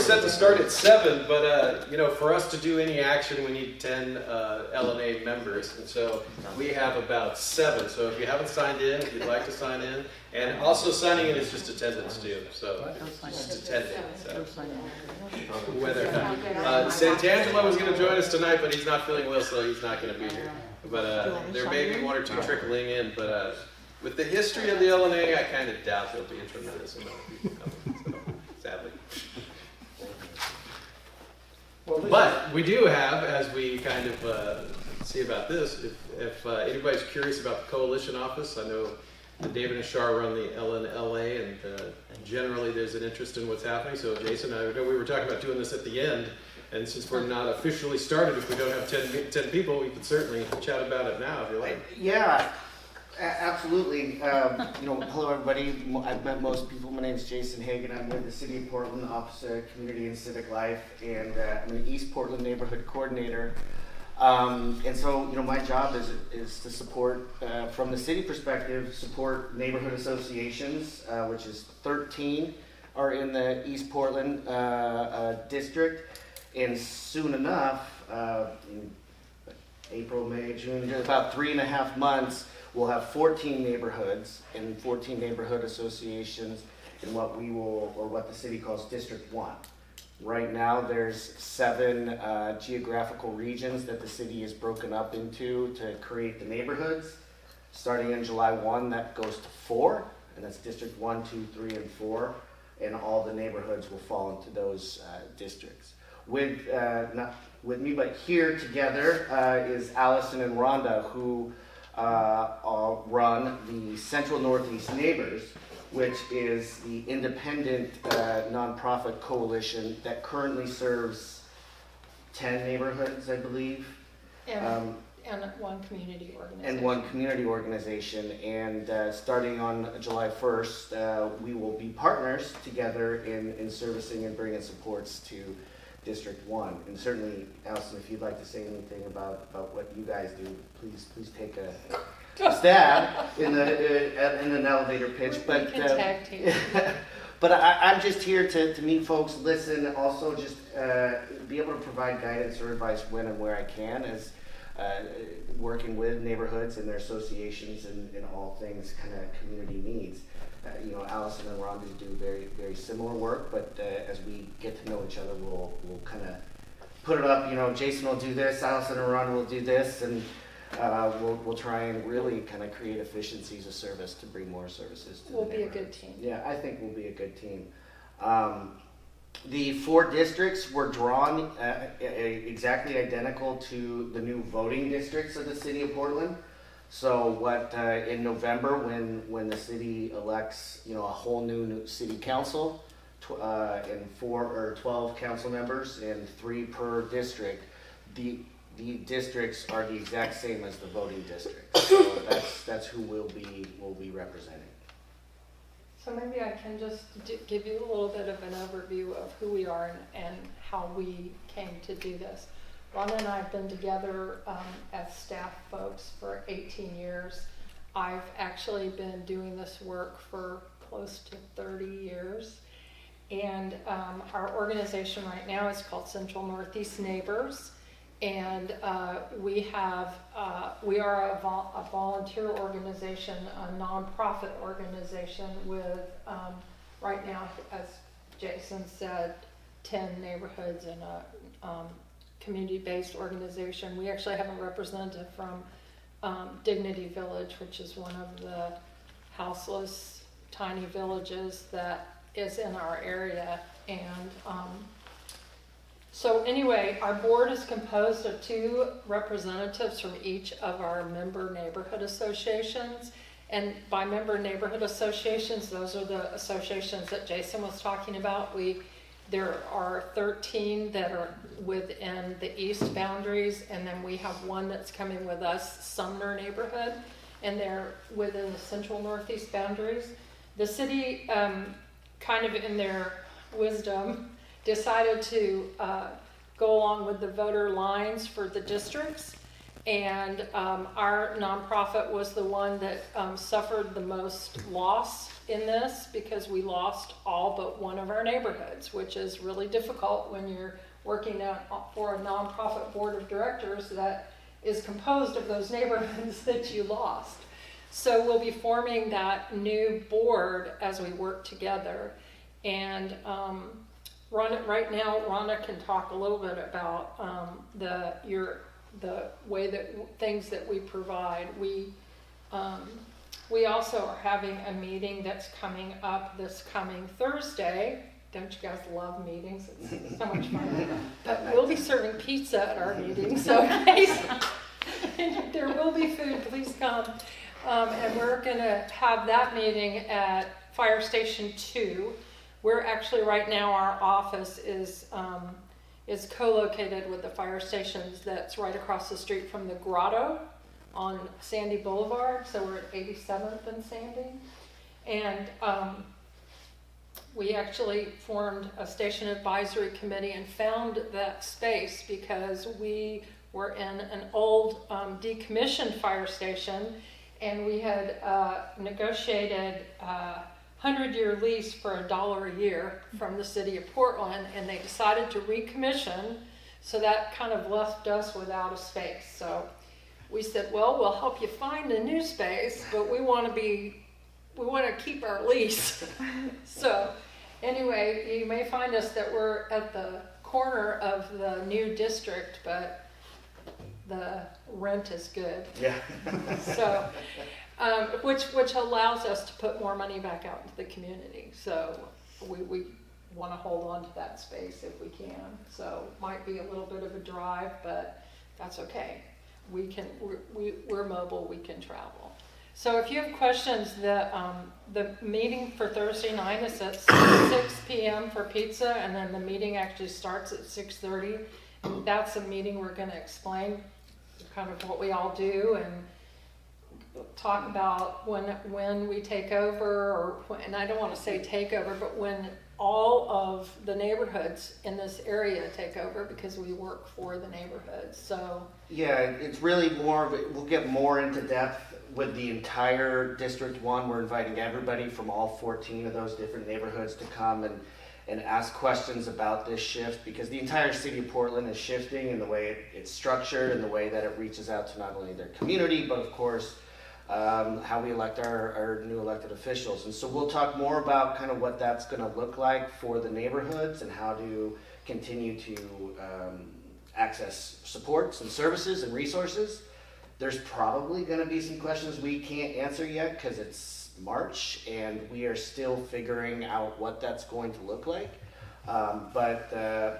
set to start at 7, but for us to do any action, we need 10 LNA members, and so we have about 7. So if you haven't signed in, if you'd like to sign in, and also signing in is just attendance too. So just attendance. So. Whether Santangelo was going to join us tonight, but he's not feeling well, so he's not going to be here. But there may be 1 or 2 trickling in, but with the history of the LNA, I kind of doubt there'll be a tremendous amount of people coming, so, sadly. But we do have, as we kind of see about this, if anybody's curious about the coalition office, I know David and Shar run the LNA, and generally there's an interest in what's happening. So Jason, I know we were talking about doing this at the end, and since we're not officially started, if we don't have 10 people, we can certainly chat about it now if you like. Yeah. Absolutely. Hello everybody. I've met most people. My name is Jason Hagan. I'm with the City of Portland Office of Community and Civic Life, and I'm an East Portland Neighborhood Coordinator. And so, my job is to support, from the city perspective, support neighborhood associations, which is 13 are in the East Portland district, and soon enough, in April, May, June, about 3.5 months, we'll have 14 neighborhoods and 14 neighborhood associations in what the city calls District 1. Right now, there's 7 geographical regions that the city is broken up into to create the neighborhoods. Starting in July 1, that goes to 4, and that's District 1, 2, 3, and 4, and all the neighborhoods will fall into those districts. Not with me, but here together is Allison and Rhonda, who run the Central Northeast Neighbors, which is the independent nonprofit coalition that currently serves 10 neighborhoods, I believe. And 1 community organization. And 1 community organization. And starting on July 1st, we will be partners together in servicing and bringing supports to District 1. And certainly, Allison, if you'd like to say anything about what you guys do, please take a stab in an elevator pitch. But tag team. but I'm just here to meet folks, listen, and also just be able to provide guidance or advice when and where I can, as working with neighborhoods and their associations and all things kind of community needs. Allison and Rhonda do very, very similar work, but as we get to know each other, we'll kind of put it up. Jason will do this, Allison and Rhonda will do this, and we'll try and really kind of create efficiencies of service to bring more services to We'll be a good team. Yeah, I think we'll be a good team. The 4 districts were drawn exactly identical to the new voting districts of the city of Portland. So in November, when the city elects, a whole new city council, and 4 or 12 council members and 3 per district, the districts are the exact same as the voting districts. So that's who we'll be representing. So maybe I can just give you a little bit of an overview of who we are and how we came to do this. Rhonda and I have been together as staff folks for 18 years. I've actually been doing this work for close to 30 years. And our organization right now is called Central Northeast Neighbors. And we are a volunteer organization, a nonprofit organization with, right now, as Jason said, 10 neighborhoods and a community-based organization. We actually have a representative from Dignity Village, which is one of the houseless tiny villages that is in our area. And so anyway, our board is composed of 2 representatives from each of our member neighborhood associations. And by member neighborhood associations, those are the associations that Jason was talking about. There are 13 that are within the east boundaries, and then we have 1 that's coming with us, Sumner neighborhood, and they're within the central northeast boundaries. The city, kind of in their wisdom, decided to go along with the voter lines for the districts, and our nonprofit was the one that suffered the most loss in this because we lost all but one of our neighborhoods, which is really difficult when you're working for a nonprofit board of directors that is composed of those neighborhoods that you lost. So we'll be forming that new board as we work together. And right now, Rhonda can talk a little bit about the way that things that we provide. We also are having a meeting that's coming up this coming Thursday. Don't you guys love meetings? It's so much fun. But we'll be serving pizza at our meeting, so in case there will be food, please come. And we're going to have that meeting at Fire Station 2. We're actually, right now, our office is co-located with the fire stations that's right across the street from the Grotto on Sandy Boulevard. So we're at 87th and Sandy. And we actually formed a station advisory committee and found that space because we were in an old decommissioned fire station, and we had negotiated a 100-year lease for $1 a year from the city of Portland, and they decided to recommission, so that kind of left us without a space. So we said, well, we'll help you find a new space, but we want to keep our lease. So anyway, you may find us that we're at the corner of the new district, but the rent is good. Yeah. So, which allows us to put more money back out into the community. So we want to hold on to that space if we can. So might be a little bit of a drive, but that's okay. We're mobile, we can travel. So if you have questions, the meeting for Thursday night is at 6 p.m. for pizza, and then the meeting actually starts at 6:30. And that's a meeting we're going to explain kind of what we all do and talk about when we take over, and I don't want to say take over, but when all of the neighborhoods in this area take over, because we work for the neighborhoods. So yeah, it's really more, we'll get more into depth with the entire District 1. We're inviting everybody from all 14 of those different neighborhoods to come and ask questions about this shift, because the entire city of Portland is shifting in the way it's structured and the way that it reaches out to not only their community, but of course, how we elect our new elected officials. And so we'll talk more about kind of what that's going to look like for the neighborhoods and how to continue to access supports and services and resources. There's probably going to be some questions we can't answer yet because it's March and we are still figuring out what that's going to look like. But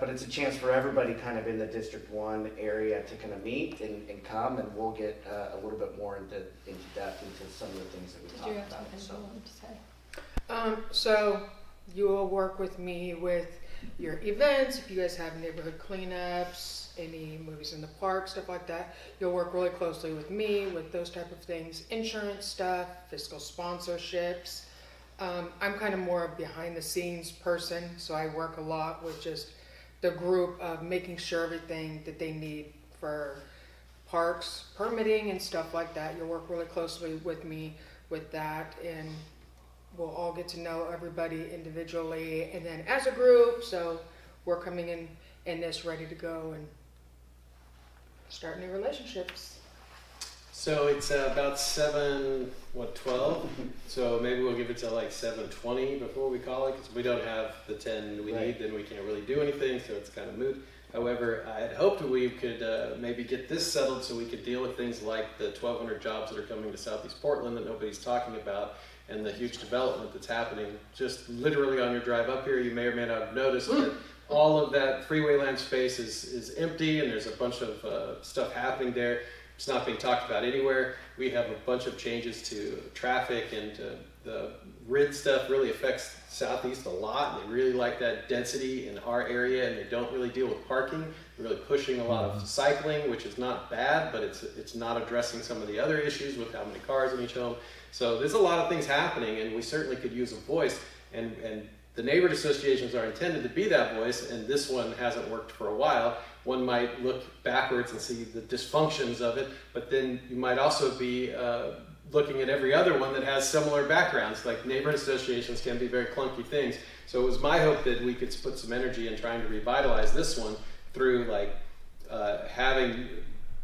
it's a chance for everybody kind of in the District 1 area to kind of meet and come, and we'll get a little bit more into depth into some of the things that we did talked you have about. something So. you wanted to say? So you will work with me with your events, if you guys have neighborhood cleanups, any movies in the park, stuff like that. You'll work really closely with me with those type of things, insurance stuff, fiscal sponsorships. I'm kind of more of behind the scenes person, so I work a lot with just the group of making sure everything that they need for parks, permitting and stuff like that. You'll work really closely with me with that, and we'll all get to know everybody individually and then as a group. So we're coming in this ready to go and start new relationships. So it's about 12? So maybe we'll give it to like 7:20 before we call it, because we don't have the 10 we need, then we can't really do anything, so it's kind of moot. However, I had hoped we could maybe get this settled so we could deal with things like the 1,200 jobs that are coming to Southeast Portland that nobody's talking about, and the huge development that's happening just literally on your drive up here. You may or may not have noticed that all of that freeway land space is empty, and there's a bunch of stuff happening there. It's not being talked about anywhere. We have a bunch of changes to traffic, and the RID stuff really affects Southeast a lot. And they really like that density in our area, and they don't really deal with parking. They're really pushing a lot of cycling, which is not bad, but it's not addressing some of the other issues with how many cars in each home. So there's a lot of things happening, and we certainly could use a voice. And the neighborhood associations are intended to be that voice, and this one hasn't worked for a while. One might look backwards and see the dysfunctions of it, but then you might also be looking at every other one that has similar backgrounds. Like neighborhood associations can be very clunky things. So it was my hope that we could put some energy in trying to revitalize this one through like having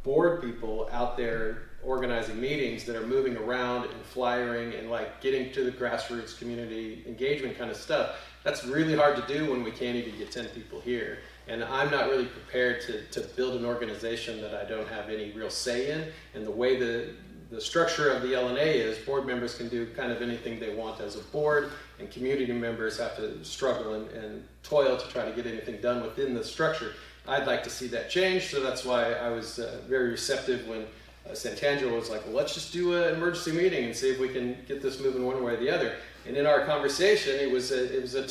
board people out there organizing meetings that are moving around and flyering and like getting to the grassroots community engagement kind of stuff. That's really hard to do when we can't even get 10 people here. And I'm not really prepared to build an organization that I don't have any real say in. And the way the structure of the LNA is, board members can do kind of anything they want as a board, and community members have to struggle and toil to try to get anything done within the structure. I'd like to see that change, so that's why I was very receptive when Santangelo was like, well, let's just do an emergency meeting and see if we can get this moving one way or the other. And in our conversation, it was a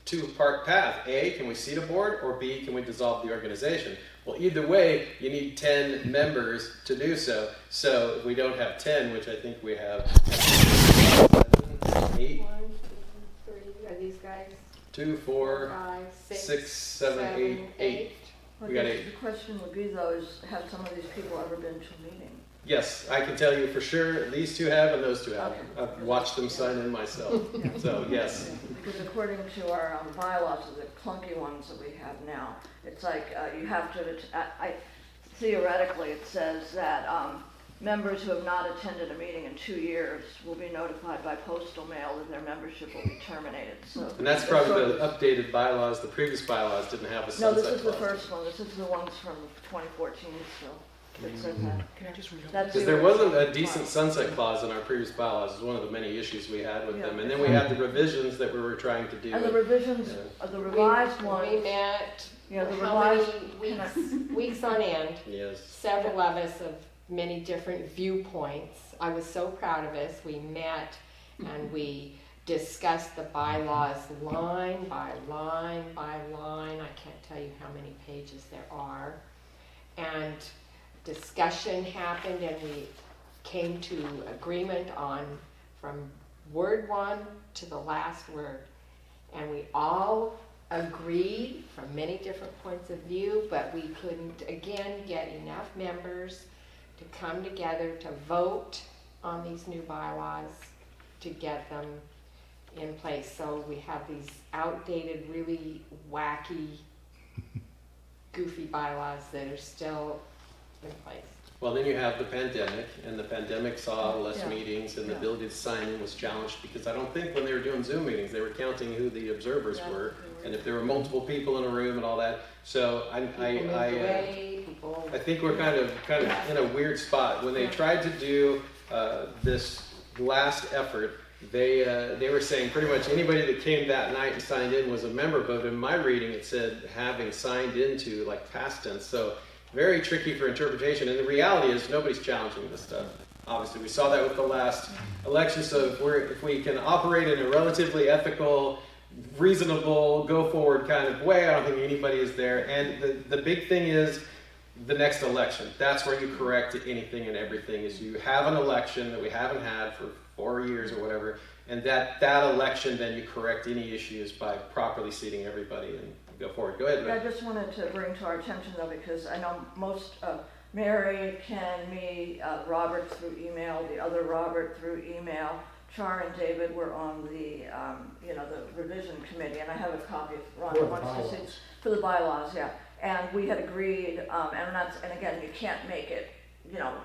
two-part path. A, can we seat a board? Or B, can we dissolve the organization? Well, either way, you need 10 members to do so. So if we don't have 10, which I think we have 7, 8, 1, 2, 3. Are these guys? 2, 4, 5, 6, 7, 8, 8. Well, We got the- 8. The question would be though, is have some of these people ever been to a meeting? Yes, I can tell you for sure these two have and those two have. Okay. I've watched them sign in myself. So yes. Because according to our bylaws, the clunky ones that we have now, it's like you have to, theoretically it says that members who have not attended a meeting in 2 years will be notified by postal mail that their membership will be terminated. So And that's probably the updated bylaws. The previous bylaws didn't have a No, sunset this is the clause. first one. This is the ones from 2014 still. That says that. Can I just read it? That's Because the there wasn't a original decent bylaw. sunset clause in our previous bylaws. It was one of the many issues we had with Yeah. them. And then we had the revisions that we were trying to do. And the revisions, the revised We ones, met yeah, the how revised. many weeks on end, Yes. several of us of many different viewpoints. I was so proud of us. We met and we discussed the bylaws line by line by line. I can't tell you how many pages there are. And discussion happened and we came to agreement on from word one to the last word. And we all agreed from many different points of view, but we couldn't, again, get enough members to come together to vote on these new bylaws to get them in place. So we have these outdated, really wacky, goofy bylaws that are still in place. Well, then you have the pandemic, and the pandemic saw less Yeah. meetings, and the Yeah. ability to sign in was challenged because I don't think when they were doing Zoom meetings, they were counting who the observers Yeah, were, they were. and if there were multiple people in a room and all that. So People moved away, people. I think we're kind of in a weird spot. When they tried to do this last effort, they were saying pretty much anybody that came that night and signed in was a member, but in my reading it said having signed into, like past tense. So very tricky for interpretation. And the reality is nobody's challenging this stuff. Obviously, we saw that with the last election. So if we can operate in a relatively ethical, reasonable, go forward kind of way, I don't think anybody is there. And the big thing is the next election. That's where you correct anything and everything. Is you have an election that we haven't had for 4 years or whatever, and that election, then you correct any issues by properly seating everybody and go forward. Go ahead, I Matt. just wanted to bring to our attention though, because I know most, Mary, Ken, me, Robert through email, the other Robert through email, Char and David were on the, the revision committee, and I have a copy of Ron wants to see for the bylaws, yeah. And we had agreed, and again, you can't make it,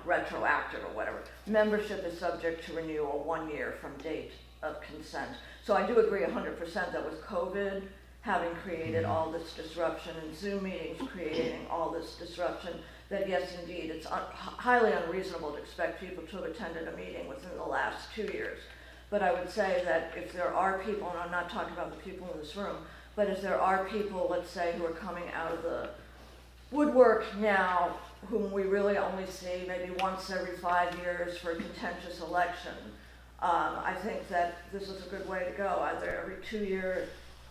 retroactive or whatever. Membership is subject to renewal 1 year from date of consent. So I do agree 100% that with COVID having created all this disruption and Zoom meetings creating all this disruption, that yes, indeed, it's highly unreasonable to expect people to have attended a meeting within the last 2 years. But I would say that if there are people, and I'm not talking about the people in this room, but if there are people, let's say, who are coming out of the woodwork now, whom we really only see maybe once every 5 years for a contentious election, I think that this is a good way to go, either every 2 years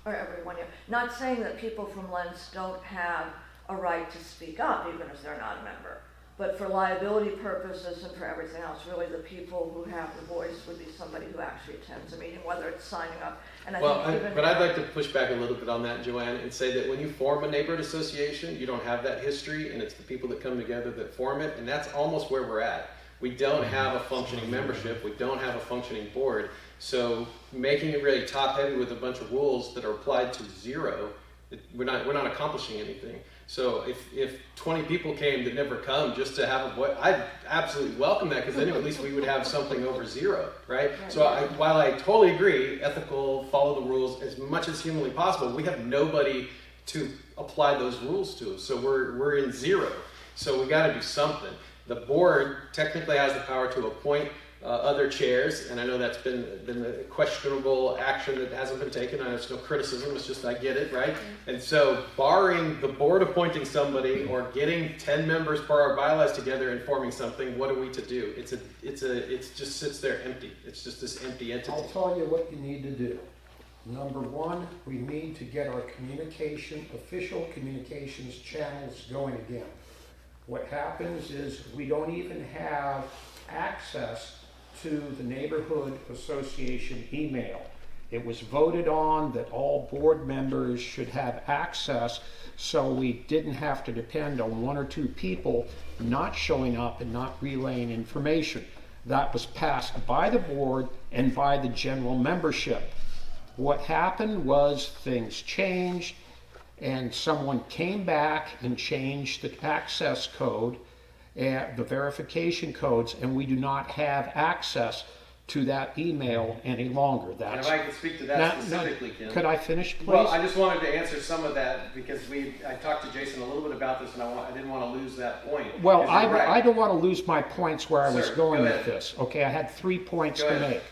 or every 1 year. Not saying that people from Lents don't have a right to speak up, even if they're not a member. But for liability purposes and for everything else, really the people who have the voice would be somebody who actually attends a meeting, whether it's signing up. And But I'd like to push back a little bit on that, Joanne, and say that when you form a neighborhood association, you don't have that history, and it's the people that come together that form it, and that's almost where we're at. We don't have a functioning membership. We don't have a functioning board. So making it really top heavy with a bunch of rules that are applied to zero, we're not accomplishing anything. So if 20 people came that never come just to have a board, I'd absolutely welcome that, because then at least we would have something over zero, right? So while I totally agree, ethical, follow the rules as much as humanly possible, we have nobody to apply those rules to. So we're in zero. So we got to do something. The board technically has the power to appoint other chairs, and I know that's been a questionable action that hasn't been taken. I know it's no criticism, it's just I get it, right? And so barring the board appointing somebody or getting 10 members per our bylaws together and forming something, what are we to do? It just sits there empty. It's just this empty entity. I'll tell you what you need to do. Number one, we need to get our official communications channels going again. What happens is we don't even have access to the neighborhood association email. It was voted on that all board members should have access, so we didn't have to depend on one or two people not showing up and not relaying information. That was passed by the board and by the general membership. What happened was things changed, and someone came back and changed the access code, the verification codes, and we do not have access to that email any longer. And if I could speak to that specifically, Kim. Could I finish, please? Well, I just wanted to answer some of that, because I talked to Jason a little bit about this, and I didn't want to lose that point. Well, Right. I don't want to lose my points where I was Sir, going go with ahead. this. Okay, I had 3 points Go to ahead. make.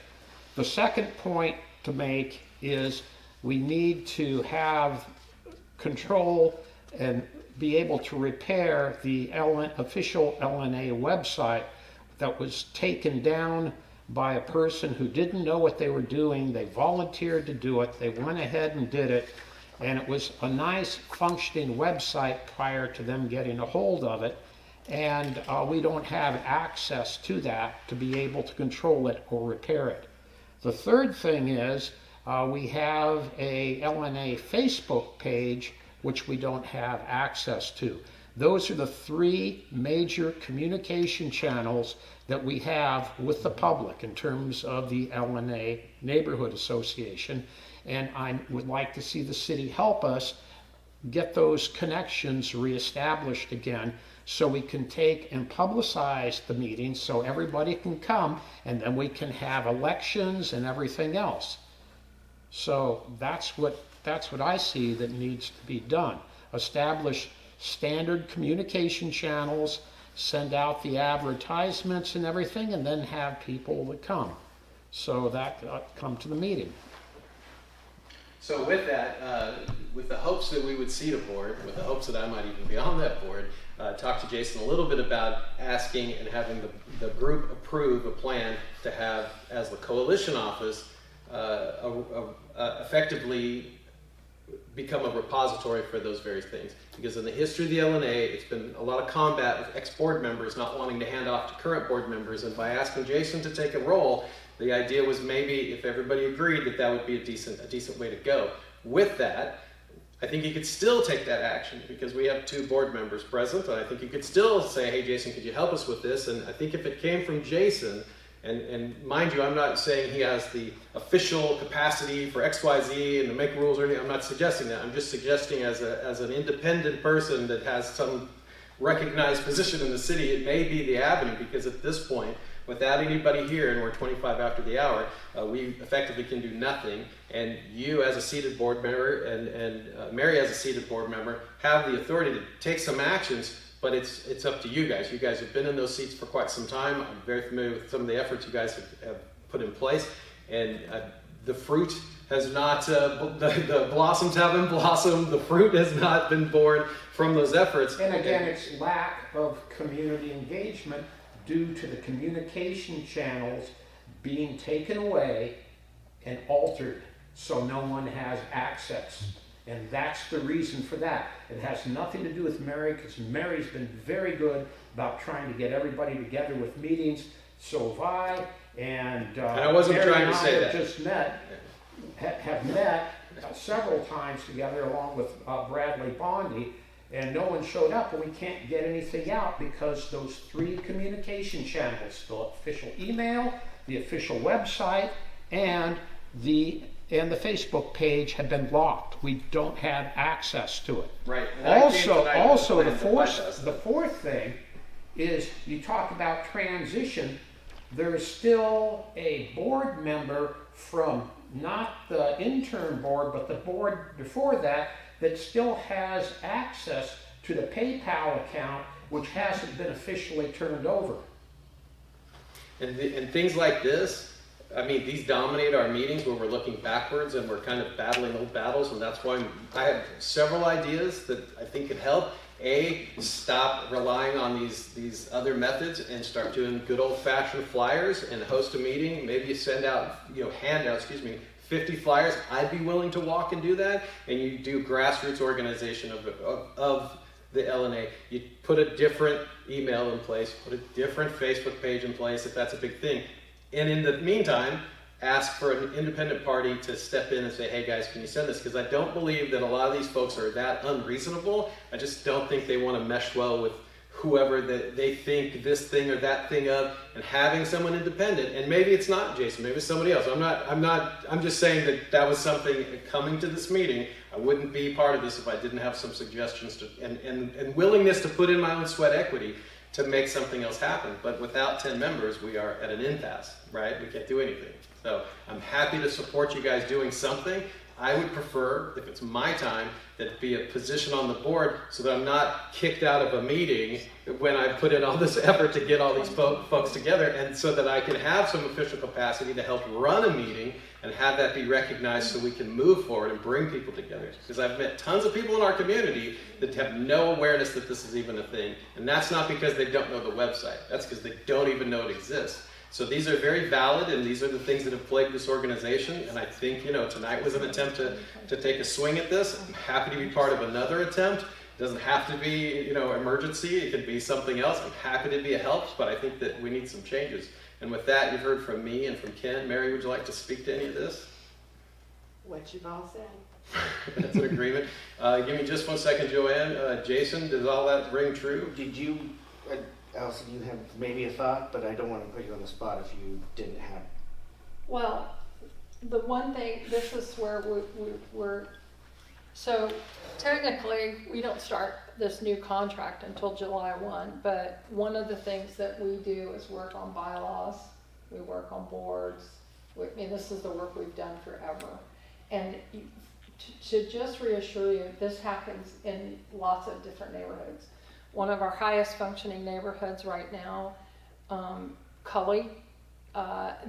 The second point to make is we need to have control and be able to repair the official LNA website that was taken down by a person who didn't know what they were doing. They volunteered to do it. They went ahead and did it. And it was a nice functioning website prior to them getting a hold of it. And we don't have access to that to be able to control it or repair it. The third thing is we have a LNA Facebook page which we don't have access to. Those are the 3 major communication channels that we have with the public in terms of the LNA Neighborhood Association. And I would like to see the city help us get those connections reestablished again, so we can take and publicize the meetings so everybody can come, and then we can have elections and everything else. So that's what I see that needs to be done. Establish standard communication channels, send out the advertisements and everything, and then have people that come. So that come to the meeting. So with that, with the hopes that we would seat a board, with the hopes that I might even be on that board, talk to Jason a little bit about asking and having the group approve a plan to have, as the coalition office, effectively become a repository for those various things. Because in the history of the LNA, it's been a lot of combat with ex-board members not wanting to hand off to current board members, and by asking Jason to take a role, the idea was maybe if everybody agreed that would be a decent way to go. With that, I think you could still take that action, because we have 2 board members present, and I think you could still say, hey Jason, could you help us with this? And I think if it came from Jason, and mind you, I'm not saying he has the official capacity for XYZ and to make rules or anything. I'm not suggesting that. I'm just suggesting as an independent person that has some recognized position in the city, it may be the avenue, because at this point, without anybody here, and we're 25 after the hour, we effectively can do nothing. And you as a seated board member and Mary as a seated board member have the authority to take some actions, but it's up to you guys. You guys have been in those seats for quite some time. I'm very familiar with some of the efforts you guys have put in place, and the fruit has not, the blossoms haven't blossomed, the fruit has not been born from those efforts. And again, it's lack of community engagement due to the communication channels being taken away and altered so no one has access. And that's the reason for that. It has nothing to do with Mary, because Mary's been very good about trying to get everybody together with meetings. So have I, and I wasn't Mary trying and to I say have that. just met, have met several times together along with Bradley Bondi, and no one showed up, and we can't get anything out because those 3 communication channels, the official email, the official website, and the Facebook page have been locked. We don't have access to it. Right. And I came tonight with Also, a the plan to bypass that. fourth thing is you talk about transition. There's still a board member from not the intern board, but the board before that still has access to the PayPal account, which hasn't been officially turned over. And things like this, I mean, these dominate our meetings where we're looking backwards and we're kind of battling old battles, and that's why I have several ideas that I think could help. Stop relying on these other methods and start doing good old-fashioned flyers and host a meeting. Maybe you send out, handouts, 50 flyers. I'd be willing to walk and do that. And you do grassroots organization of the LNA. You put a different email in place, put a different Facebook page in place if that's a big thing. And in the meantime, ask for an independent party to step in and say, hey guys, can you send this? Because I don't believe that a lot of these folks are that unreasonable. I just don't think they want to mesh well with whoever that they think this thing or that thing of, and having someone independent. And maybe it's not Jason, maybe it's somebody else. I'm just saying that was something coming to this meeting. I wouldn't be part of this if I didn't have some suggestions and willingness to put in my own sweat equity to make something else happen. But without 10 members, we are at an impasse, right? We can't do anything. So I'm happy to support you guys doing something. I would prefer, if it's my time, that it be a position on the board so that I'm not kicked out of a meeting when I put in all this effort to get all these folks together, and so that I can have some official capacity to help run a meeting and have that be recognized so we can move forward and bring people together. Because I've met tons of people in our community that have no awareness that this is even a thing. And that's not because they don't know the website. That's because they don't even know it exists. So these are very valid, and these are the things that have plagued this organization. And I think, tonight was an attempt to take a swing at this. I'm happy to be part of another attempt. It doesn't have to be, emergency. It can be something else. I'm happy to be a help, but I think that we need some changes. And with that, you've heard from me and from Ken. Mary, would you like to speak to any of this? What you've all said. That's an agreement. Give me just 1 second, Joanne. Jason, does all that ring true? Did you, Allison, you have maybe a thought, but I don't want to put you on the spot if you didn't have. Well, the one thing, this is where we're so technically we don't start this new contract until July 1, but one of the things that we do is work on bylaws, we work on boards. This is the work we've done forever. And to just reassure you, this happens in lots of different neighborhoods. One of our highest functioning neighborhoods right now, Cully,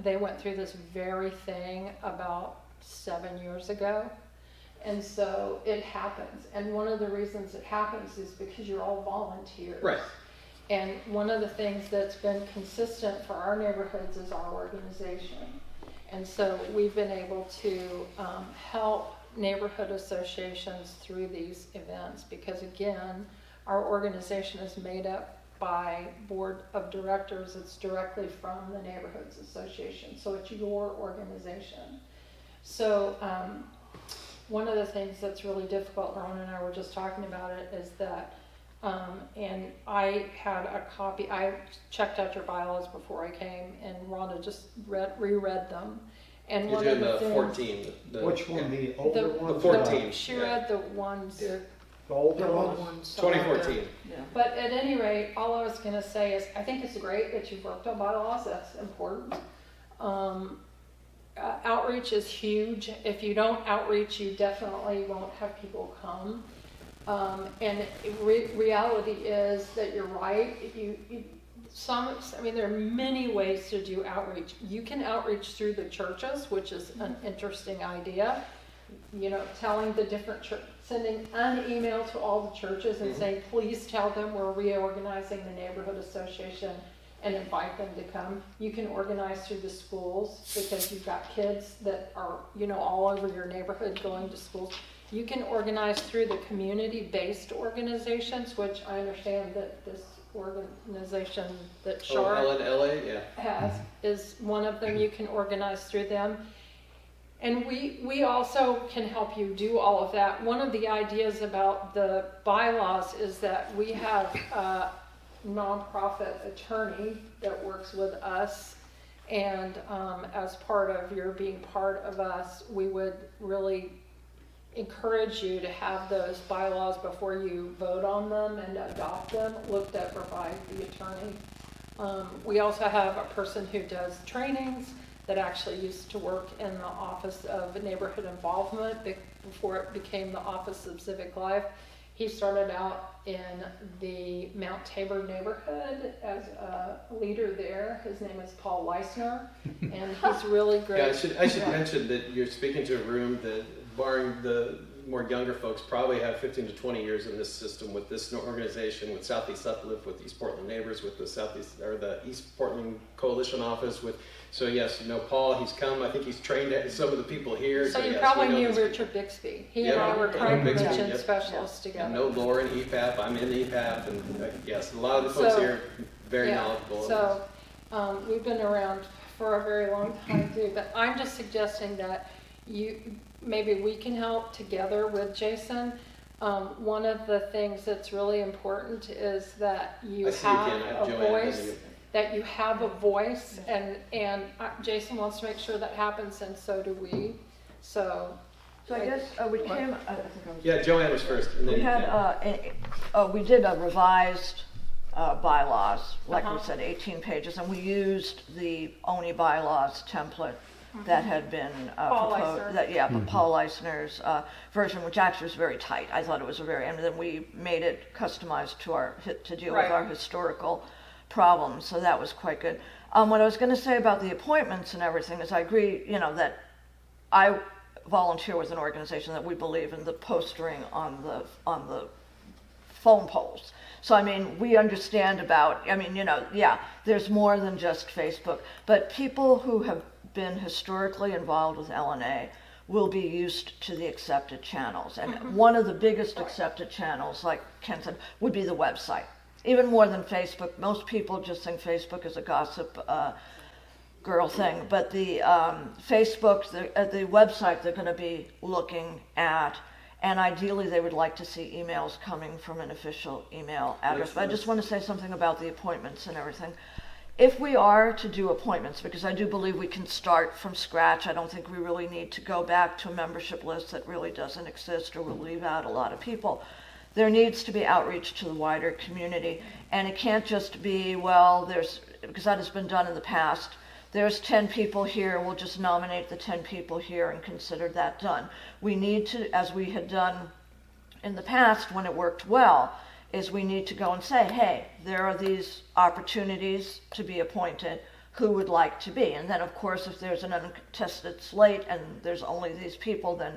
they went through this very thing about 7 years ago. And so it happens. And one of the reasons it happens is because you're all volunteers. Right. And one of the things that's been consistent for our neighborhoods is our organization. And so we've been able to help neighborhood associations through these events because, again, our organization is made up by board of directors. It's directly from the neighborhoods association. So it's your organization. So one of the things that's really difficult, Ron and I were just talking about it, is that, and I had a copy, I checked out your bylaws before I came, and Rhonda just reread them. And You're one doing of the the things, 14. Which one, the older one? The 14. she read the ones, The older The old one? ones. 2014. Yeah. but at any rate, all I was going to say is I think it's great that you've worked on bylaws. That's important. Outreach is huge. If you don't outreach, you definitely won't have people come. And reality is that you're right. There are many ways to do outreach. You can outreach through the churches, which is an interesting idea. Telling the different sending an email to all the churches and saying, please tell them we're reorganizing the neighborhood association and invite them to come. You can organize through the schools because you've got kids that are, all over your neighborhood going to schools. You can organize through the community-based organizations, which I understand that this organization that Char LNA, yeah. has is one of them. You can organize through them. And we also can help you do all of that. One of the ideas about the bylaws is that we have a nonprofit attorney that works with us. And as part of your being part of us, we would really encourage you to have those bylaws before you vote on them and adopt them, looked over by the attorney. We also have a person who does trainings that actually used to work in the Office of Neighborhood Involvement before it became the Office of Civic Life. He started out in the Mount Tabor neighborhood as a leader there. His name is Paul Leisner, and he's really great. Yeah, I should mention that you're speaking to a room that, barring the more younger folks, probably have 15 to 20 years in this system with this organization, with Southeast Uplift, with East Portland Neighbors, with the Southeast or the East Portland Coalition Office. With so yes, you know Paul. He's come. I think he's trained some of the people here. So you yes, probably we know knew these Richard Bixby. He and Yeah, I were yeah, crime Bixby, prevention yep. specialists people. together. I know Lauren EPAP. I'm in EPAP, and yes, a lot of the folks So, here very yeah, knowledgeable. So we've been around for a very long time too. But I'm just suggesting that maybe we can help together with Jason. One of the things that's really important is that you I see you have again. I have a Joanne voice. and you. That you have a voice, and Jason wants to make sure that happens, and so do we. So So I guess we came, I think I was. Yeah, Joanne was first. And then We had, we did a revised bylaws, like we Uh-huh. said, 18 pages, and we used the ONI bylaws template that had been Paul proposed. Eisner. Paul Eisner's version, which actually was very tight. I thought it was and then we made it customized to deal with Right. our historical problems, so that was quite good. What I was going to say about the appointments and everything is I agree, that I volunteer with an organization that we believe in the postering on the phone poles. So, I mean, we understand about, there's more than just Facebook, but people who have been historically involved with LNA will be used to the accepted channels. And one of the biggest accepted channels, like Ken said, would be the website. Even more than Facebook. Most people just think Facebook is a gossip girl thing, but the Facebook, the website they're going to be looking at, and ideally they would like to see emails coming from an official email address. But I just want to say something about the appointments and everything. If we are to do appointments, because I do believe we can start from scratch, I don't think we really need to go back to a membership list that really doesn't exist or will leave out a lot of people. There needs to be outreach to the wider community, and it can't just be, because that has been done in the past, there's 10 people here, we'll just nominate the 10 people here and consider that done. We need to, as we had done in the past when it worked well, is we need to go and say, hey, there are these opportunities to be appointed, who would like to be? And then, of course, if there's an uncontested slate and there's only these people, then,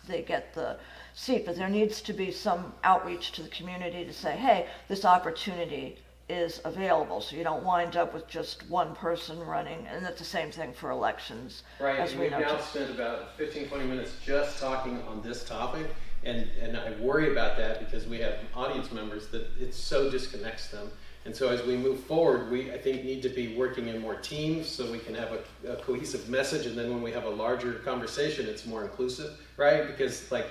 they get the seat. But there needs to be some outreach to the community to say, hey, this opportunity is available, so you don't wind up with just one person running. And it's the same thing for elections. Right, as and we we've know. now spent about 15, 20 minutes just talking on this topic, and I worry about that because we have audience members that it so disconnects them. And so as we move forward, we, I think, need to be working in more teams so we can have a cohesive message, and then when we have a larger conversation, it's more inclusive, right? Because, like,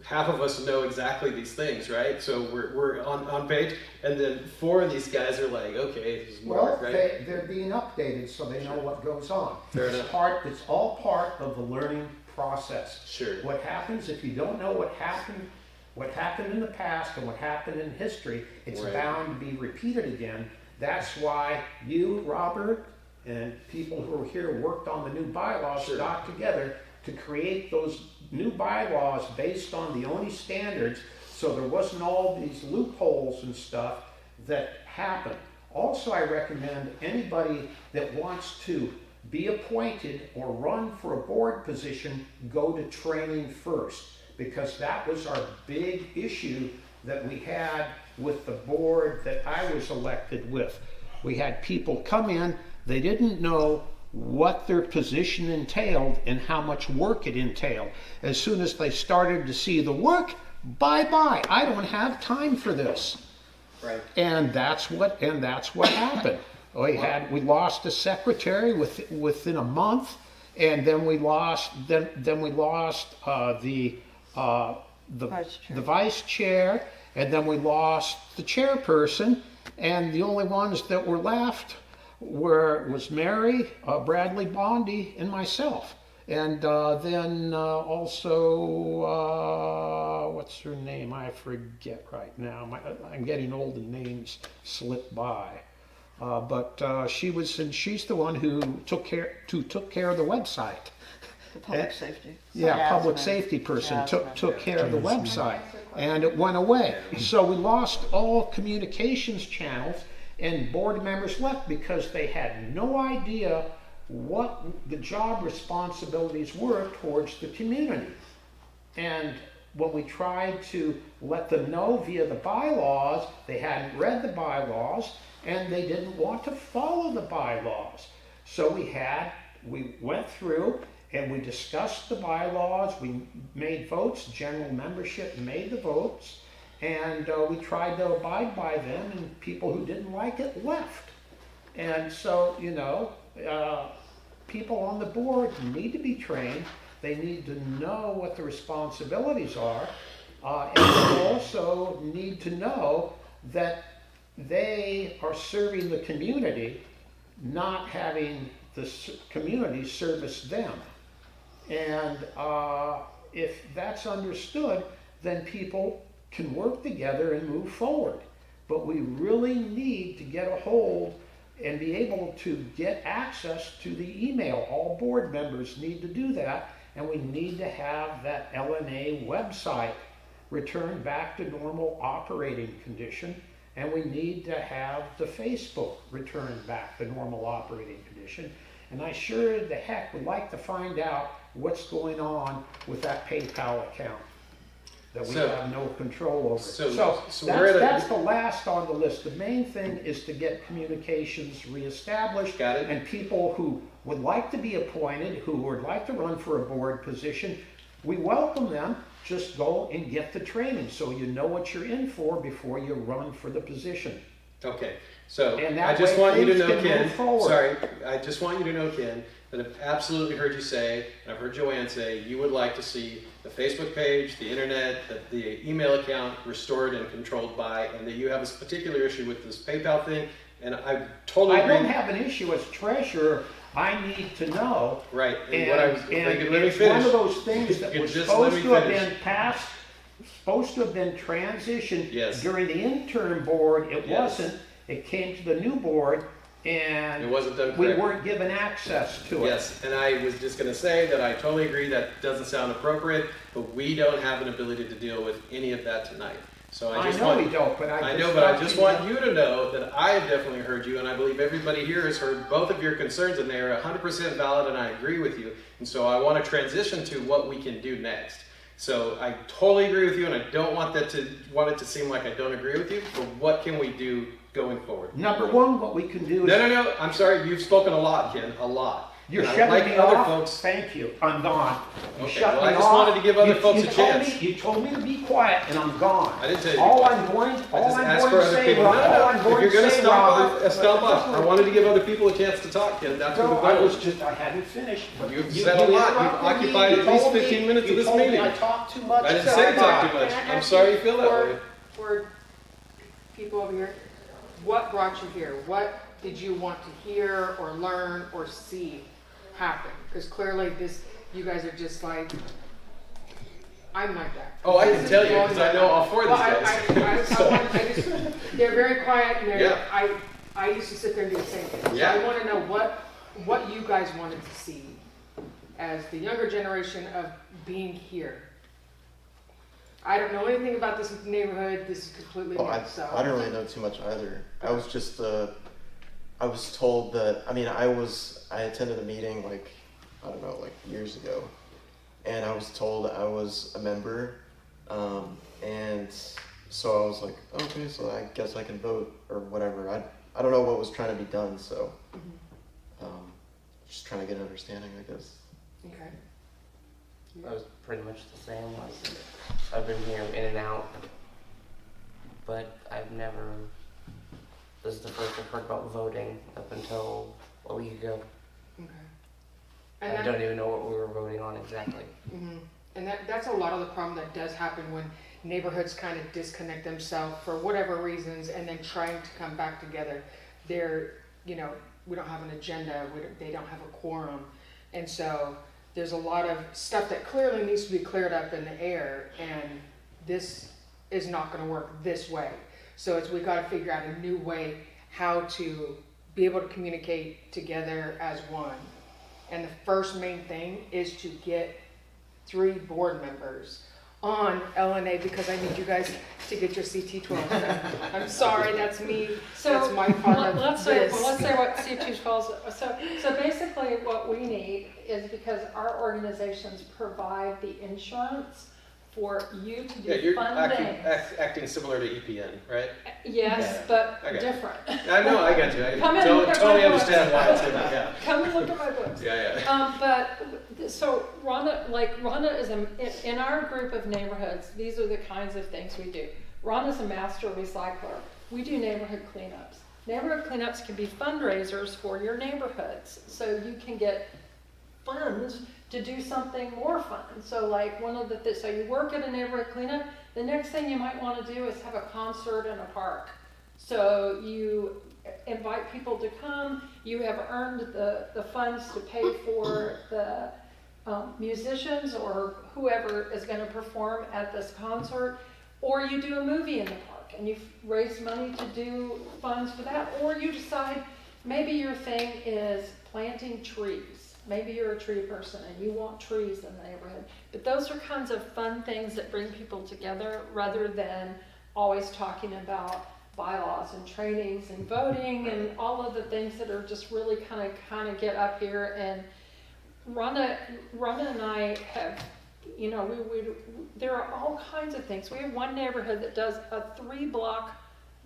half of us know exactly these things, right? So we're on page, and then 4 of these guys are like, okay, this is more, Well, right? they're being updated so they know what goes on. Fair enough. It's all part of the learning process. Sure. What happens if you don't know what happened in the past and what happened in history, it's Right. bound to be repeated again. That's why you, Robert, and people who are here worked on the new bylaws Sure. got together to create those new bylaws based on the ONI standards, so there wasn't all these loopholes and stuff that happened. Also, I recommend anybody that wants to be appointed or run for a board position, go to training first, because that was our big issue that we had with the board that I was elected with. We had people come in, they didn't know what their position entailed and how much work it entailed. As soon as they started to see the work, bye-bye, I don't have time for this. Right. And that's what happened. We lost a secretary within a month, and then we lost the Vice chair. the vice chair, and then we lost the chairperson, and the only ones that were left was Mary, Bradley Bondi, and myself. And then also, what's her name? I forget right now. I'm getting old and names slip by. But she's the one who took care of the website. The public safety. Yeah, public safety person took care of the website, and it went away. So we lost all communications channels, and board members left because they had no idea what the job responsibilities were towards the community. And when we tried to let them know via the bylaws, they hadn't read the bylaws, and they didn't want to follow the bylaws. So we went through and we discussed the bylaws, we made votes, general membership made the votes, and we tried to abide by them, and people who didn't like it left. And so, people on the board need to be trained. They need to know what the responsibilities are, and they also need to know that they are serving the community, not having the community service them. And if that's understood, then people can work together and move forward. But we really need to get a hold and be able to get access to the email. All board members need to do that, and we need to have that LNA website return back to normal operating condition, and we need to have the Facebook return back to normal operating condition. And I sure the heck would like to find out what's going on with that PayPal account that we have no control over. So That's the last on the list. The main thing is to get communications reestablished. Got it. And people who would like to be appointed, who would like to run for a board position, we welcome them. Just go and get the training so you know what you're in for before you run for the position. Okay, so And I that just way want you to things know, can Ken, move forward. sorry, I just want you to know, Ken, that I've absolutely heard you say, and I've heard Joanne say, you would like to see the Facebook page, the internet, the email account restored and controlled by, and that you have this particular issue with this PayPal thing, and I totally agree. I don't have an issue as treasurer. I need to know. Right, and what I was, if I could let me it's finish. one of those things that You was just let supposed me to have finish. been passed, supposed to have been transitioned Yes. during the interim board. It Yes. wasn't. It came to the new board, and It wasn't done we correctly. weren't given access to it. Yes, and I was just going to say that I totally agree that doesn't sound appropriate, but we don't have an ability to deal with any of that tonight. So I I just know want we don't, but I know, but I just want you to know that I have definitely heard you, and I believe everybody here has heard both of your concerns, and they are 100% valid, and I agree with you. And so I want to transition to what we can do next. So I totally agree with you, and I don't want it to seem like I don't agree with you. But what can we do going forward? Number one, what we can do is No. I'm sorry. You've spoken a lot, Ken. A lot. you're And I'd shutting like me other off. folks. Thank you. I'm gone. You Okay, shut well, me I just off. wanted to give other folks a told chance. You told me to be quiet, and I'm gone. I didn't tell you to be All quiet. I'm going, I all just I'm asked going for to other say, people. Rob, all I'm If going you're to going to say, stump Robert, up. I wanted to give other people a chance to talk, Ken. That's what No, the I goal was is. just, I hadn't finished. But You've said a lot. You've interrupted me. occupied You at least told me- 15 minutes of you this told me meeting. I talked too much. I didn't so say I- talk too much. Can I I'm ask sorry you feel that for- way. For people over here, what brought you here? What did you want to hear or learn or see happen? Because clearly you guys are just like, I'm like that. Oh, I This can is tell you, blowing 'cause my I know mind. all four of these Well, guys. they're very quiet and Yeah. I used to sit there and do the same thing. Yeah. So I want to know what you guys wanted to see as the younger generation of being here. I don't know anything about this neighborhood. This is completely Oh, new. I So don't really know too much either. I was just, I was told that, I attended a meeting like years ago, and I was told I was a member, and so I was like, okay, so I guess I can vote or whatever. I don't know what was trying to be done, so, just trying to get an understanding, I guess. okay. I was pretty much the same. I've been here in and out, but I've never. This is the first I've heard about voting up until a week ago. Okay. And I that, don't even know what we were voting on exactly. and that's a lot of the problem that does happen when neighborhoods kind of disconnect themselves for whatever reasons, and then trying to come back together. They're, you know, we don't have an agenda, they don't have a quorum, and so there's a lot of stuff that clearly needs to be cleared up in the air, and this is not going to work this way. So we got to figure out a new way how to be able to communicate together as one. And the first main thing is to get 3 board members on LNA, because I need you guys to get your CT12 done. I'm sorry, that's me. That's my part of let's say this. what C212 is. So basically what we need is, because our organizations provide the insurance for you to do you're fun things. acting similar to EPN, right? Yes, Yeah. but Okay. different. I know, I got you. I Come and look at totally my understand books. why it's different, yeah. Come and look at my books. Yeah. But so Rhonda is in our group of neighborhoods. These are the kinds of things we do. Rhonda's a master recycler. We do neighborhood cleanups. Neighborhood cleanups can be fundraisers for your neighborhoods, so you can get funds to do something more fun. So like one of the so you work at a neighborhood cleanup. The next thing you might want to do is have a concert in a park. So you invite people to come. You have earned the funds to pay for the musicians or whoever is going to perform at this concert, or you do a movie in the park and you've raised money to do funds for that, or you decide maybe your thing is planting trees. Maybe you're a tree person and you want trees in the neighborhood. But those are kinds of fun things that bring people together, rather than always talking about bylaws and trainings and voting and all of the things that are just really kind of get up here. And Rhonda and I have, you know, there are all kinds of things. We have one neighborhood that does a 3-block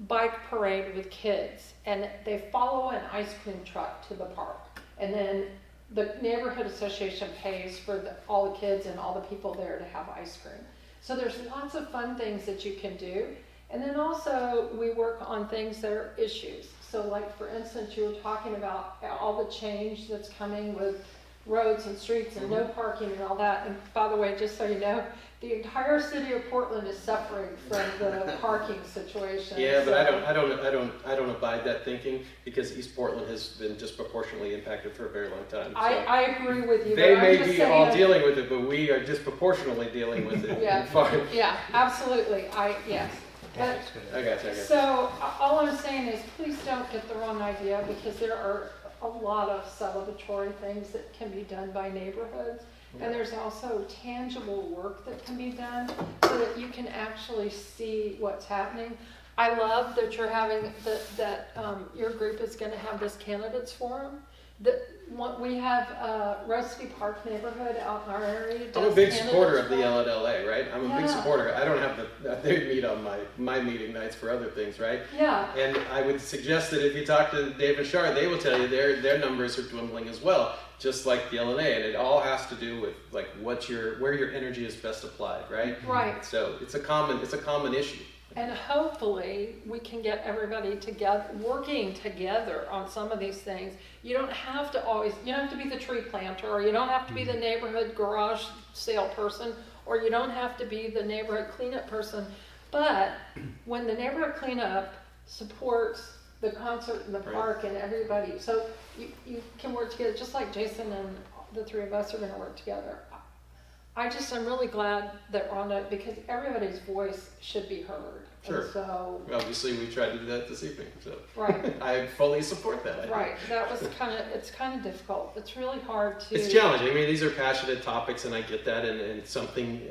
bike parade with kids, and they follow an ice cream truck to the park, and then the neighborhood association pays for all the kids and all the people there to have ice cream. So there's lots of fun things that you can do. And then also we work on things that are issues. So like, for instance, you were talking about all the change that's coming with roads and streets and no parking and all that. And by the way, just so you know, the entire city of Portland is suffering from the parking situation. Yeah, but I don't abide that thinking, because East Portland has been disproportionately impacted for a very long time. So I agree with you. they but I'm may just be saying all that- dealing with it, but we are disproportionately dealing with it. Yeah. Fine. Yeah, absolutely. Yes. But I got you. so all I'm saying is, please don't get the wrong idea, because there are a lot of celebratory things that can be done by neighborhoods. And there's also tangible work that can be done so that you can actually see what's happening. I love that you're having your group is going to have this candidates forum. We have Rose City Park neighborhood out in our area. I'm a does big candidates supporter of the forum. LNLA, right? I'm a big Yeah. supporter. I don't have they meet on my meeting nights for other things, right? Yeah. And I would suggest that if you talk to Dave and Shar, they will tell you their numbers are dwindling as well, just like the LNA. And it all has to do with like where your energy is best applied, right? Right. So it's a common issue. And hopefully we can get everybody together, working together on some of these things. You don't have to be the tree planter, or you don't have to be the neighborhood garage sale person, or you don't have to be the neighborhood cleanup person. But when the neighborhood cleanup supports the concert in the park and everybody, so you can work together, just like Jason and the 3 of us are going to work together. I'm really glad that Rhonda, because everybody's voice should be heard. Sure. And so, Obviously, we tried to do that this evening, so right, I fully support that idea. right. That was it's kind of difficult. It's really hard to. It's challenging. I mean, these are passionate topics, and I get that, and something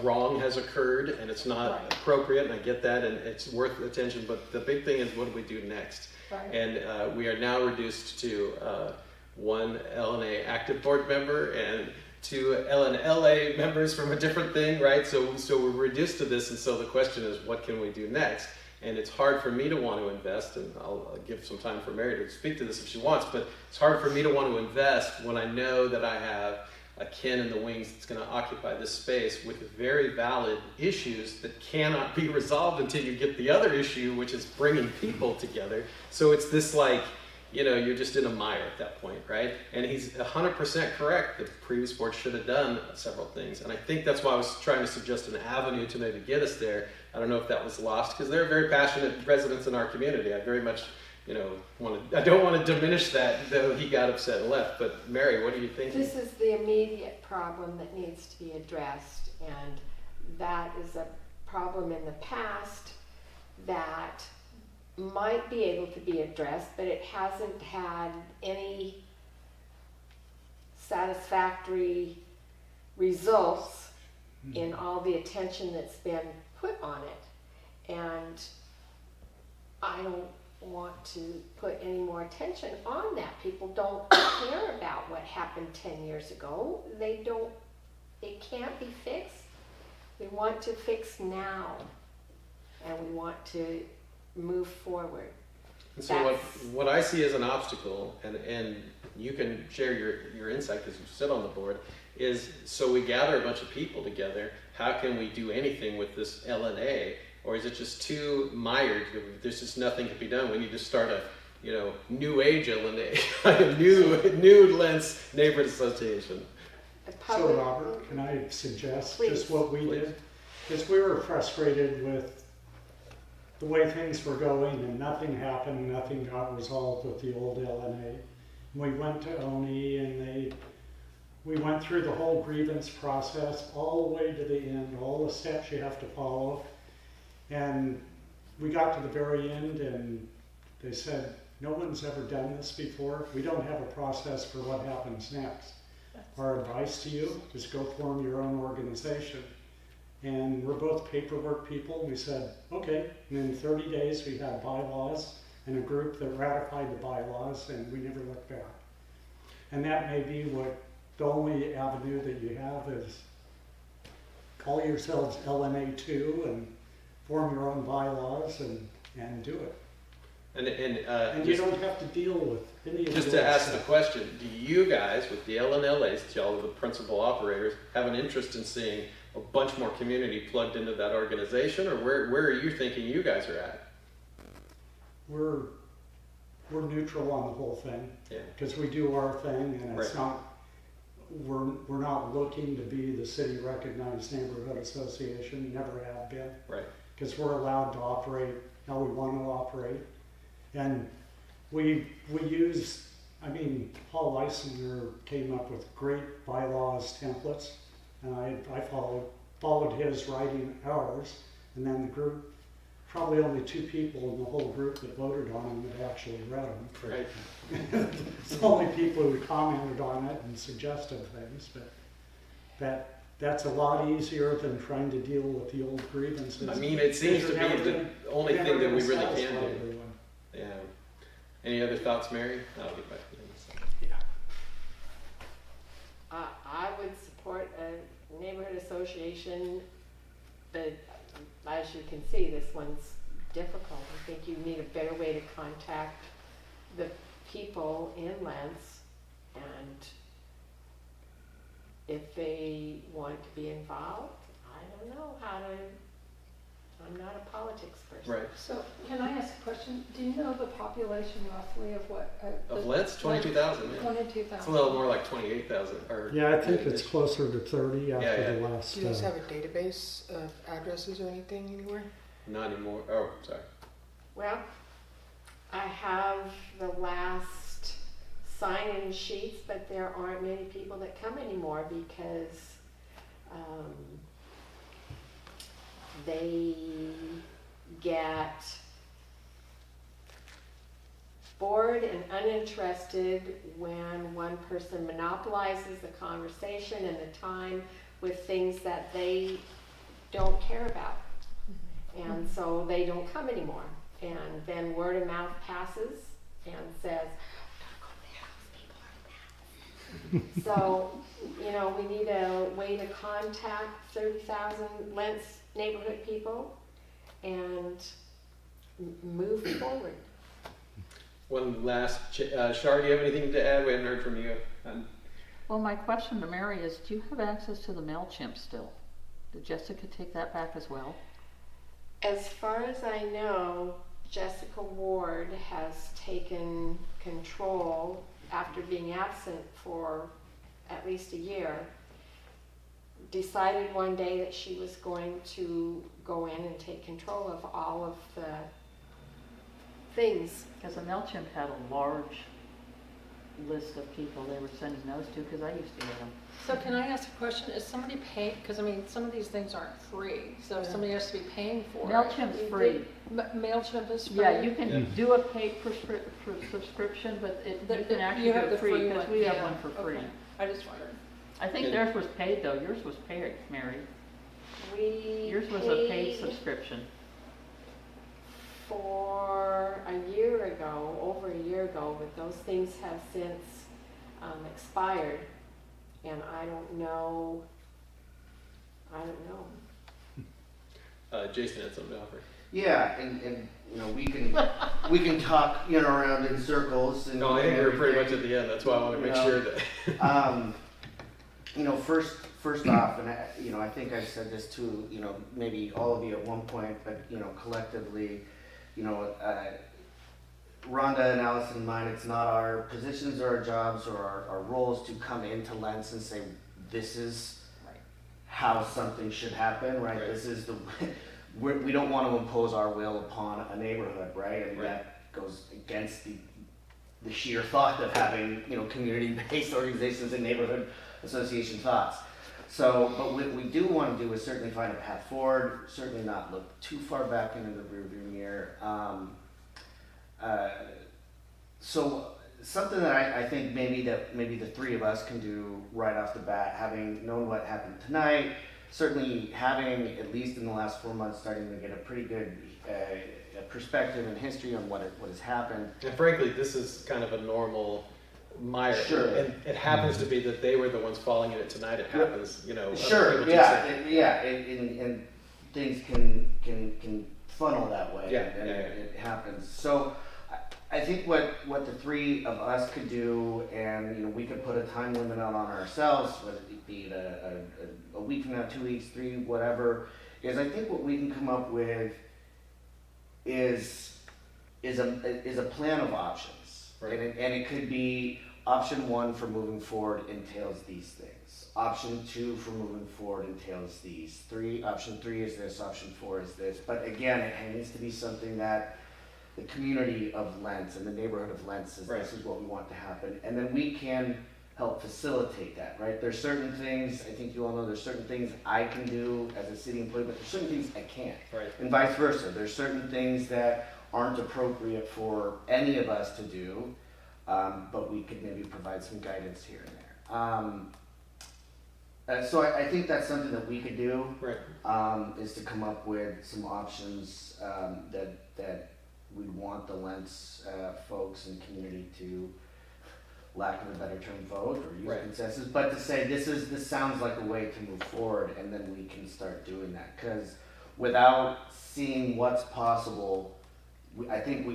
wrong has occurred, and it's not Right. appropriate, and I get that, and it's worth attention. But the big thing is, what do we do next? Right. And we are now reduced to 1 LNA active board member and 2 LNLA members from a different thing, right? So we're reduced to this, and so the question is, what can we do next? And it's hard for me to want to invest, and I'll give some time for Mary to speak to this if she wants, but it's hard for me to want to invest when I know that I have a kin in the wings that's going to occupy this space with very valid issues that cannot be resolved until you get the other issue, which is bringing people together. So it's this you're just in a mire at that point, right? And he's 100% correct. The previous board should have done several things. And I think that's why I was trying to suggest an avenue to maybe get us there. I don't know if that was lost, because they're very passionate residents in our community. I very much, I don't want to diminish that, though he got upset and left. But Mary, what do you think? This is the immediate problem that needs to be addressed, and that is a problem in the past that might be able to be addressed, but it hasn't had any satisfactory results in all the attention that's been put on it. And I don't want to put any more attention on that. People don't care about what happened 10 years ago. It can't be fixed. We want to fix now, and we want to move forward. And so what I see as an obstacle, and you can share your insight because you sit on the board, is so we gather a bunch of people together. How can we do anything with this LNA? Or is it just too mired? There's just nothing to be done. We need to start a new age LNA, a new Lents neighborhood association. So Robert, can I suggest Please. just what we did? Because we were frustrated with the way things were going and nothing happened, nothing got resolved with the old LNA. We went to ONI and we went through the whole grievance process all the way to the end, all the steps you have to follow. And we got to the very end and they said, no one's ever done this before. We don't have a process for what happens next. Our advice to you is go form your own organization. And we're both paperwork people. We said, okay. And in 30 days, we had bylaws and a group that ratified the bylaws, and we never looked back. And that may be what the only avenue that you have is call yourselves LNA2 and form your own bylaws and do it. And you don't have to deal with any of Just to ask the question, do you guys, with the LNLAs, y'all are the principal operators, have an interest in seeing a bunch more community plugged into that organization, or where are you thinking you guys are at? We're neutral on the whole thing, Yeah. because we do our thing, and it's Right. not. We're not looking to be the city recognized neighborhood association. Never have been. Right. Because we're allowed to operate how we want to operate, and we use. I mean, Paul Eisinger came up with great bylaws templates, and I followed his writing ours, and then the group. Probably only 2 people in the whole group that voted on them that actually read them. Right. It's only people who commented on it and suggested things, but that's a lot easier than trying to deal with the old grievances. I mean, it seems to be the only thing that we really can do. Everyone. Yeah. Any other thoughts, Mary? I'll get back to you in a second. Yeah. I would support a neighborhood association, but as you can see, this one's difficult. I think you need a better way to contact the people in Lents, and if they want to be involved, I don't know how to. I'm not a politics person. Right. So can I ask a question? Do you know the population roughly of what? Of Lents, 22,000. Yeah. 22,000. It's a little more like 28,000. Yeah, I think it's closer to 30 after Yeah, the yeah. last. Do you guys have a database of addresses or anything anywhere? Not anymore. Oh, sorry. Well, I have the last sign-in sheets, but there aren't many people that come anymore because they get bored and uninterested when one person monopolizes the conversation and the time with things that they don't care about. And so they don't come anymore. And then word of mouth passes and says, so, we need a way to contact 30,000 Lents neighborhood people and move forward. One last, Shar, do you have anything to add? We haven't heard from you. Well, my question to Mary is, do you have access to the MailChimp still? Did Jessica take that back as well? As far as I know, Jessica Ward has taken control after being absent for at least a year, decided one day that she was going to go in and take control of all of the things. Because the MailChimp had a large list of people they were sending those to, because I used to get them. So can I ask a question? Is somebody paying, because I mean, some of these things aren't free, so if somebody has to be paying for it. MailChimp's free. MailChimp is free? Yeah, you can do a paid subscription, but you can actually do it free, because we have one for free. Okay. I just wondered. I think theirs was paid, though. Yours was paid, Mary. Yours was a paid subscription. For a year ago, over a year ago, but those things have since expired, and I don't know. Jason had something to offer. Yeah, and you know, we can talk, you know, around in circles. And, No, I think and we're pretty much everything. at the end. That's why I want to make sure that. You know, first off, and you know, I think I've said this to, you know, maybe all of you at one point, but you know, collectively, you know, Rhonda and Allison and mine, it's not our positions or our jobs or our roles to come into Lents and say, this is how something should happen, right? This is the, we don't want to impose our will upon a neighborhood, right? I mean, that goes against the sheer thought of having, you know, community-based organizations and neighborhood association thoughts. So, but what we do want to do is certainly find a path forward, certainly not look too far back into the rearview mirror. So something that I think maybe the three of us can do right off the bat, having known what happened tonight, certainly having, at least in the last 4 months, starting to get a pretty good perspective and history on what has happened. And frankly, this is kind of a normal mire. Sure. And it happens to be that they were the ones falling in it tonight. It happens, you know. Sure, and things can funnel that way. And it happens. So I think what the three of us could do, and you know, we could put a time limit on ourselves, whether it be a week from now, 2 weeks, 3, whatever, is I think what we can come up with is a plan of options. Right. And it could be option 1 for moving forward entails these things. Option 2 for moving forward entails these. Option 3 is this. Option 4 is this. But again, it needs to be something that the community of Lents and the neighborhood of Lents says this is what we want to happen. And then we can help facilitate that, right? There's certain things, I think you all know, there's certain things I can do as a city employee, but there's certain things I can't. Right. And vice versa. There's certain things that aren't appropriate for any of us to do, but we could maybe provide some guidance here and there. So I think that's something that we could do, is to come up with some options that we'd want the Lents folks and community to, lack of a better term, vote or use consensus, but to say this sounds like a way to move forward, and then we can start doing that. Because without seeing what's possible, I think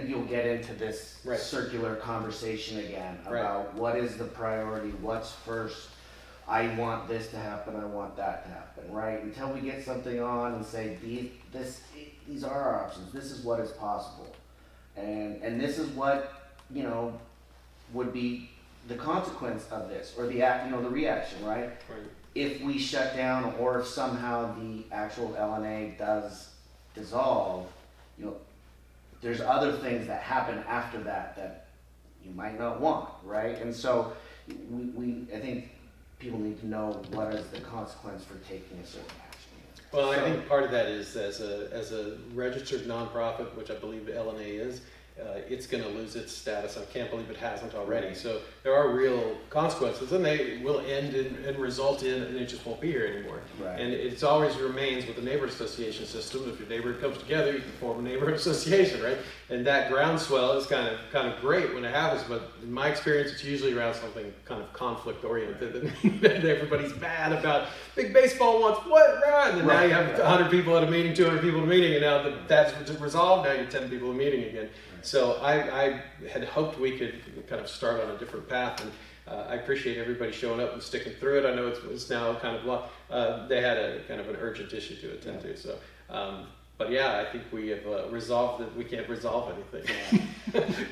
you'll get into this circular conversation again about what is the priority, what's first. I want this to happen, I want that to happen, right? Until we get something on and say these are our options, this is what is possible, and this is what, you know, would be the consequence of this, or the reaction, right? If we shut down, or if somehow the actual LNA does dissolve, you know, there's other things that happen after that you might not want, right? And so I think people need to know what is the consequence for taking a certain action. Well, I think part of that is as a registered nonprofit, which I believe the LNA is, it's going to lose its status. I can't believe it hasn't already. So there are real consequences, and they will end and result in, and it just won't be here anymore. Right. And it always remains with the neighborhood association system. If your neighborhood comes together, you can form a neighborhood association, right? And that groundswell is kind of great when it happens. But in my experience, it's usually around something kind of conflict oriented, and everybody's mad about big baseball wants what, right? And then now you have 100 people at a meeting, 200 people at a meeting, and now that's resolved. Now you're 10 people at a meeting again. So I had hoped we could kind of start on a different path, and I appreciate everybody showing up and sticking through it. I know it's now kind of they had a kind of an urgent issue to attend to. So, But yeah, I think we have resolved that we can't resolve anything.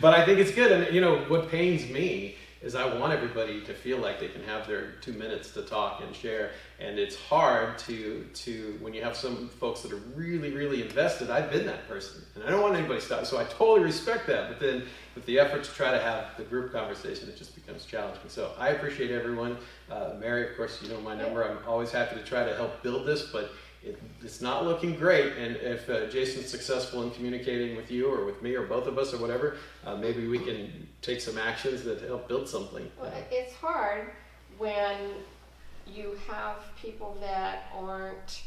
But I think it's good. And you know, what pains me is I want everybody to feel like they can have their 2 minutes to talk and share. And it's hard to when you have some folks that are really, really invested. I've been that person, and I don't want anybody to stop. So I totally respect that. But then with the effort to try to have the group conversation, it just becomes challenging. So I appreciate everyone. Mary, of course, you know my number. I'm always happy to try to help build this, but it's not looking great. And if Jason's successful in communicating with you or with me or both of us or whatever, maybe we can take some actions that help build something. Well, it's hard when you have people that aren't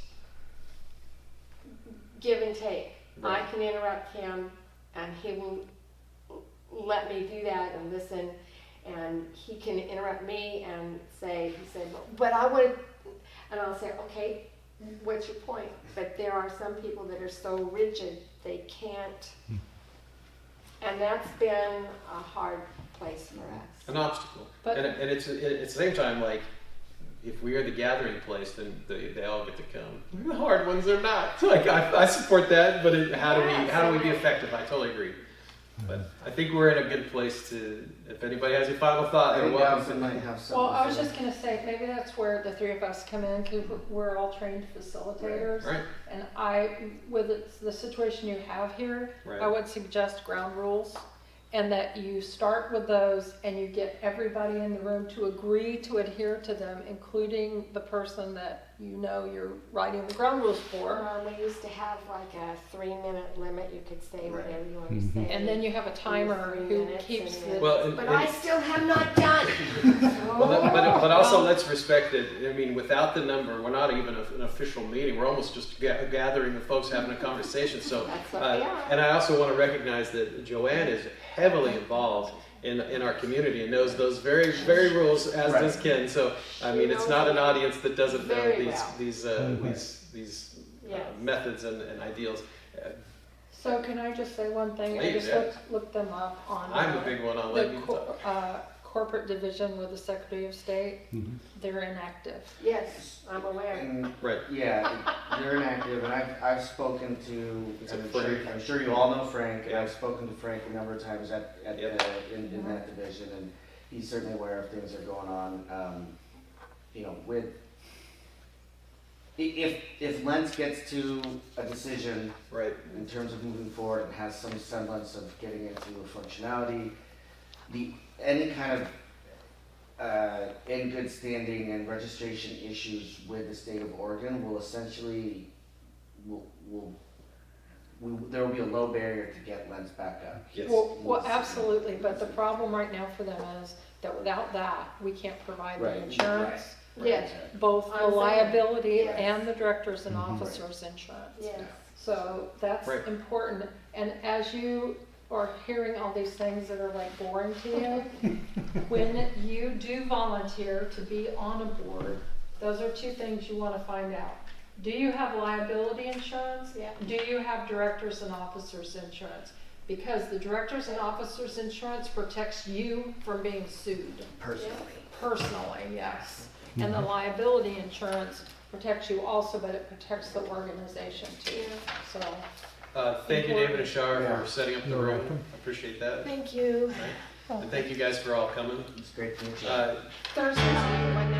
give and take. Right. I can interrupt him and he will let me do that and listen, and he can interrupt me and say, but I would, and I'll say, okay, what's your point? But there are some people that are so rigid they can't, and that's been a hard place for us. An obstacle. But- and it's at the same time, like, if we are the gathering place, then they all get to come. The hard ones are not. Like I support that, but how do we be effective? I totally agree. But I think we're in a good place to. If anybody has a final thought, I they're think welcome. Allison might have something. Well, I was to say. just gonna say, maybe that's where the three of us come in, because we're all trained facilitators. Right. And with the situation you have here, Right. I would suggest ground rules, and that you start with those and you get everybody in the room to agree to adhere to them, including the person that you know you're writing the ground rules for. We used to have like a 3-minute limit. You could say Right. whatever you want to say. And then you have a timer 3 who minutes keeps and the. Well, But I still have not done. but also let's respect that. I mean, without the number, we're not even an official meeting. We're almost just a gathering of folks having a conversation. So, That's what we are. and I also want to recognize that Joanne is heavily involved in our community and knows those very rules, as Right. does Ken. So, I mean, it's not an audience that doesn't know Very these well. these Yes. methods and ideals. So can I just say one thing? I Please, just yeah. looked them up on. I'm a big one on letting the people talk. corporate division with the Secretary of State. They're inactive. Yes, I'm aware. And, Right. yeah, you're inactive, and I've spoken to. Is it I'm Frank? sure you all know Frank, and Yeah. I've spoken to Frank a number of times at Yep. in that division, and he's certainly aware of things that are going on. You know, with if Lents gets to a decision Right. in terms of moving forward and has some semblance of getting into a functionality, any kind of in good standing and registration issues with the state of Oregon will essentially there will be a low barrier to get Lents back up. Yes. Well, absolutely, but the problem right now for them is that without that, we can't provide Right, them insurance, Right. Yes. both the I'm saying, liability yes. and the directors and officers insurance. Yes. So that's Right. important, and as you are hearing all these things that are like boring to you, when you do volunteer to be on a board, those are two things you wanna find out. Do you have liability insurance? Yeah. Do you have directors and officers insurance? Because the directors and officers insurance protects you from being sued. Personally, yes. And the liability insurance protects you also, but it protects the organization too. So, Thank you, David and Shar, Yeah. for setting up the You're room. welcome. Appreciate that. Thank you. And thank you guys for all coming. It's great to meet you. Thursdays, When